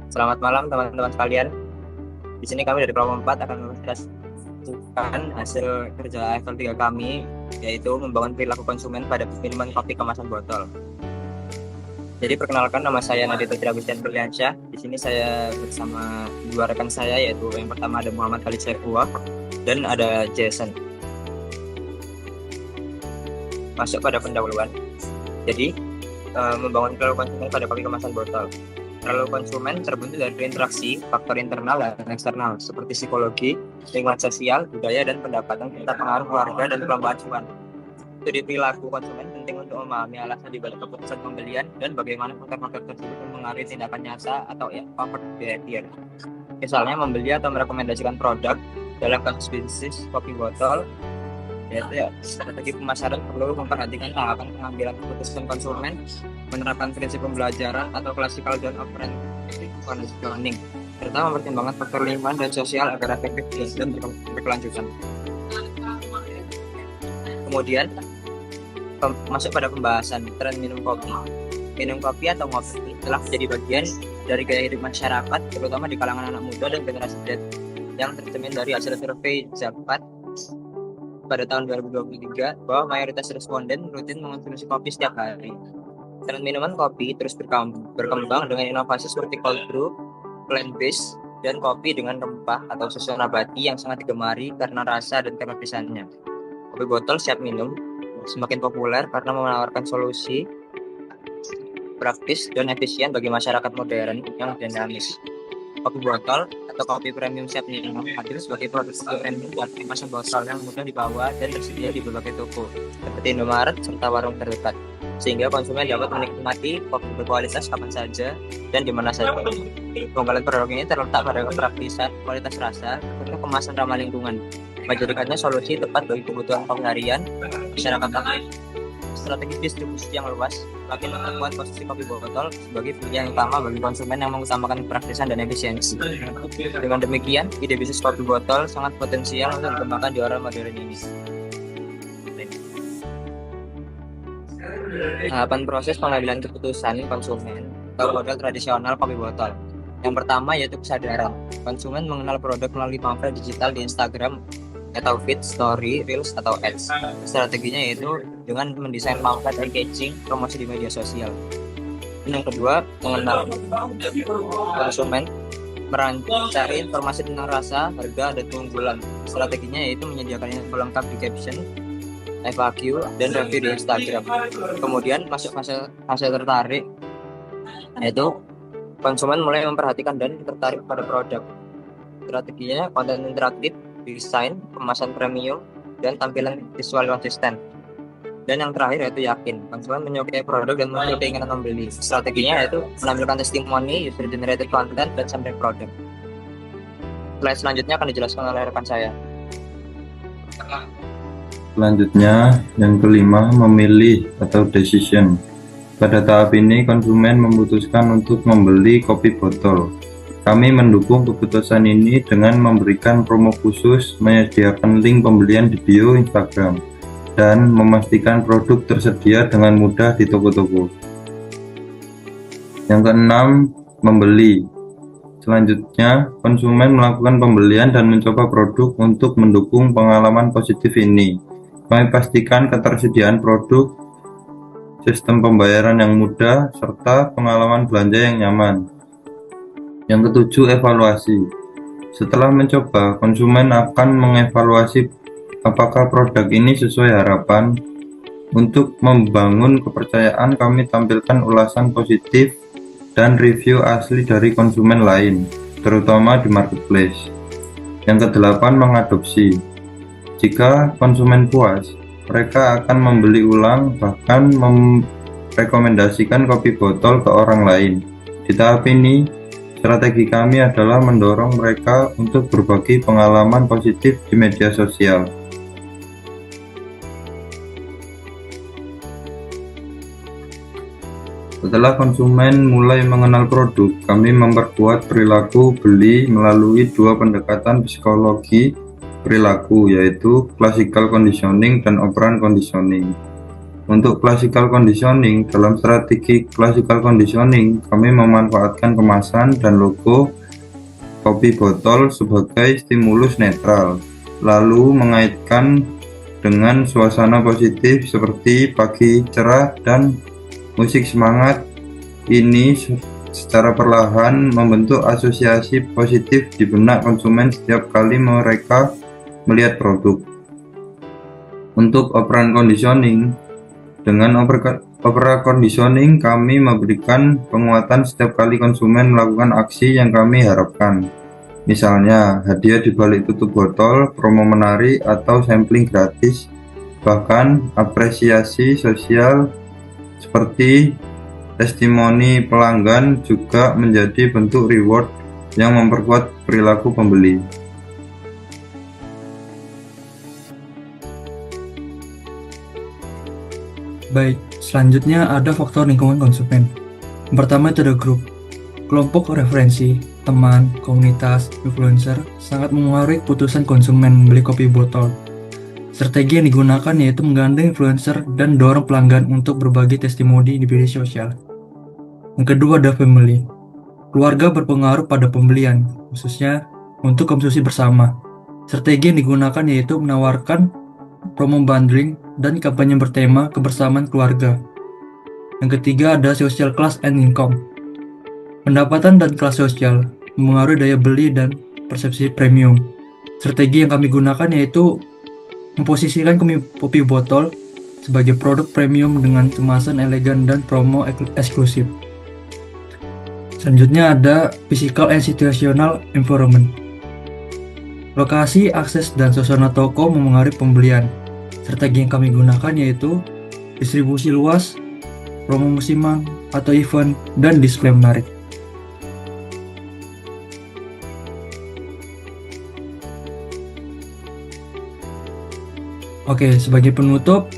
Selamat malam teman-teman sekalian. Di sini kami dari kelompok 4 akan mempresentasikan hasil kerja level 3 kami, yaitu membangun perilaku konsumen pada minuman kopi kemasan botol. Jadi perkenalkan, nama saya Nadito Agustian Berliansyah. Di sini saya bersama dua rekan saya, yaitu yang pertama ada Muhammad Khalid Saifullah dan ada Jason. Masuk pada pendahuluan. Jadi membangun perilaku konsumen pada kopi kemasan botol. Perilaku konsumen terbentuk dari interaksi faktor internal dan eksternal seperti psikologi, lingkungan sosial, budaya, dan pendapatan serta pengaruh keluarga dan kelompok acuan. Studi perilaku konsumen penting untuk memahami alasan di balik keputusan pembelian dan bagaimana faktor-faktor tersebut mempengaruhi tindakan nyata atau comfort behavior. Misalnya membeli atau merekomendasikan produk. Dalam kasus bisnis kopi botol, yaitu strategi pemasaran perlu memperhatikan tahapan pengambilan keputusan konsumen, menerapkan prinsip pembelajaran atau classical down of conditioning, serta mempertimbangkan faktor lingkungan dan sosial agar efektif dan berkelanjutan. Kemudian masuk pada pembahasan tren minum kopi. Minum kopi atau ngopi telah menjadi bagian dari gaya hidup masyarakat, terutama di kalangan anak muda dan generasi Z, yang tercermin dari hasil survei Zapat pada tahun 2023 bahwa mayoritas responden rutin mengonsumsi kopi setiap hari. Tren minuman kopi terus berkembang dengan inovasi seperti cold brew, plant-based, dan kopi dengan rempah atau susu nabati yang sangat digemari karena rasa dan kepedesannya. Kopi botol siap minum semakin populer karena menawarkan solusi praktis dan efisien bagi masyarakat modern yang dinamis. Kopi botol atau kopi premium siap minum hadir sebagai produk premium dan kemasan botol yang mudah dibawa dan tersedia di berbagai toko seperti Indomaret serta warung terdekat, sehingga konsumen dapat menikmati kopi berkualitas kapan saja dan di mana saja. Keunggulan produk ini terletak pada kepraktisan, kualitas rasa, serta kemasan ramah lingkungan, menjadikannya solusi tepat bagi kebutuhan kopi harian masyarakat aktif. Strategi distribusi yang luas makin memperkuat posisi kopi botol sebagai pilihan utama bagi konsumen yang mengutamakan praktisan dan efisiensi. Dengan demikian, ide bisnis kopi botol sangat potensial untuk dikembangkan di era modern ini. Tahapan proses pengambilan keputusan konsumen atau model tradisional kopi botol. Yang pertama yaitu kesadaran. Konsumen mengenal produk melalui pamflet digital di Instagram atau feed, story, reels, atau ads. Strateginya yaitu dengan mendesain pamflet packaging promosi di media sosial. Dan yang kedua, mengenal konsumen, mencari informasi tentang rasa, harga, dan keunggulan. Strateginya yaitu menyediakan info lengkap di caption, FAQ, dan review di Instagram. Kemudian masuk fase tertarik, yaitu konsumen mulai memperhatikan dan tertarik pada produk. Strateginya konten interaktif, desain, kemasan premium, dan tampilan visual konsisten. Dan yang terakhir yaitu yakin. Konsumen menyukai produk dan memiliki keinginan membeli. Strateginya yaitu menampilkan testimoni, user generated content, dan sampling produk. Slide selanjutnya akan dijelaskan oleh rekan saya. Selanjutnya, yang kelima, memilih atau decision. Pada tahap ini, konsumen memutuskan untuk membeli kopi botol. Kami mendukung keputusan ini dengan memberikan promo khusus, menyediakan link pembelian di bio Instagram, dan memastikan produk tersedia dengan mudah di toko-toko. Yang keenam, membeli. Selanjutnya, konsumen melakukan pembelian dan mencoba produk untuk mendukung pengalaman positif ini. Kami pastikan ketersediaan produk, sistem pembayaran yang mudah, serta pengalaman belanja yang nyaman. Yang ketujuh, evaluasi. Setelah mencoba, konsumen akan mengevaluasi apakah produk ini sesuai harapan. Untuk membangun kepercayaan, kami tampilkan ulasan positif dan review asli dari konsumen lain, terutama di marketplace. Yang kedelapan, mengadopsi. Jika konsumen puas, mereka akan membeli ulang, bahkan merekomendasikan kopi botol ke orang lain. Di tahap ini, strategi kami adalah mendorong mereka untuk berbagi pengalaman positif di media sosial. Setelah konsumen mulai mengenal produk, kami memperkuat perilaku beli melalui dua pendekatan psikologi perilaku, yaitu classical conditioning dan operant conditioning. Untuk classical conditioning, dalam strategi classical conditioning, kami memanfaatkan kemasan dan logo kopi botol sebagai stimulus netral, lalu mengaitkan dengan suasana positif seperti pagi cerah dan musik semangat. Ini secara perlahan membentuk asosiasi positif di benak konsumen setiap kali mereka melihat produk. Untuk operan conditioning, dengan opera conditioning kami memberikan penguatan setiap kali konsumen melakukan aksi yang kami harapkan. Misalnya, hadiah di balik tutup botol, promo menarik, atau sampling gratis. Bahkan, apresiasi sosial seperti testimoni pelanggan juga menjadi bentuk reward yang memperkuat perilaku pembeli. Baik, selanjutnya ada faktor lingkungan konsumen. Yang pertama itu ada grup. Kelompok referensi, teman, komunitas, influencer sangat mempengaruhi keputusan konsumen membeli kopi botol. Strategi yang digunakan yaitu menggandeng influencer dan dorong pelanggan untuk berbagi testimoni di media sosial. Yang kedua ada family. Keluarga berpengaruh pada pembelian, khususnya untuk konsumsi bersama. Strategi yang digunakan yaitu menawarkan promo bundling dan kampanye bertema kebersamaan keluarga. Yang ketiga ada social class and income. Pendapatan dan kelas sosial mempengaruhi daya beli dan persepsi premium. Strategi yang kami gunakan yaitu memposisikan kopi botol sebagai produk premium dengan kemasan elegan dan promo eksklusif. Selanjutnya ada physical and situational environment. Lokasi, akses, dan suasana toko mempengaruhi pembelian. Strategi yang kami gunakan yaitu distribusi luas, promo musiman atau event, dan display menarik. Oke, sebagai penutup,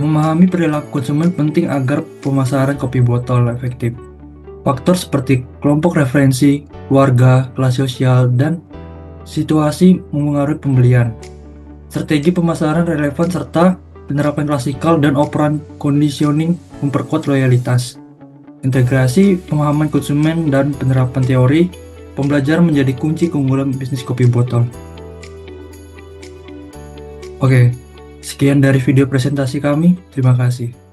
memahami perilaku konsumen penting agar pemasaran kopi botol efektif. Faktor seperti kelompok referensi, keluarga, kelas sosial, dan situasi mempengaruhi pembelian. Strategi pemasaran relevan serta penerapan klasikal dan operan conditioning memperkuat loyalitas. Integrasi pemahaman konsumen dan penerapan teori pembelajaran menjadi kunci keunggulan bisnis kopi botol. Oke, sekian dari video presentasi kami. Terima kasih.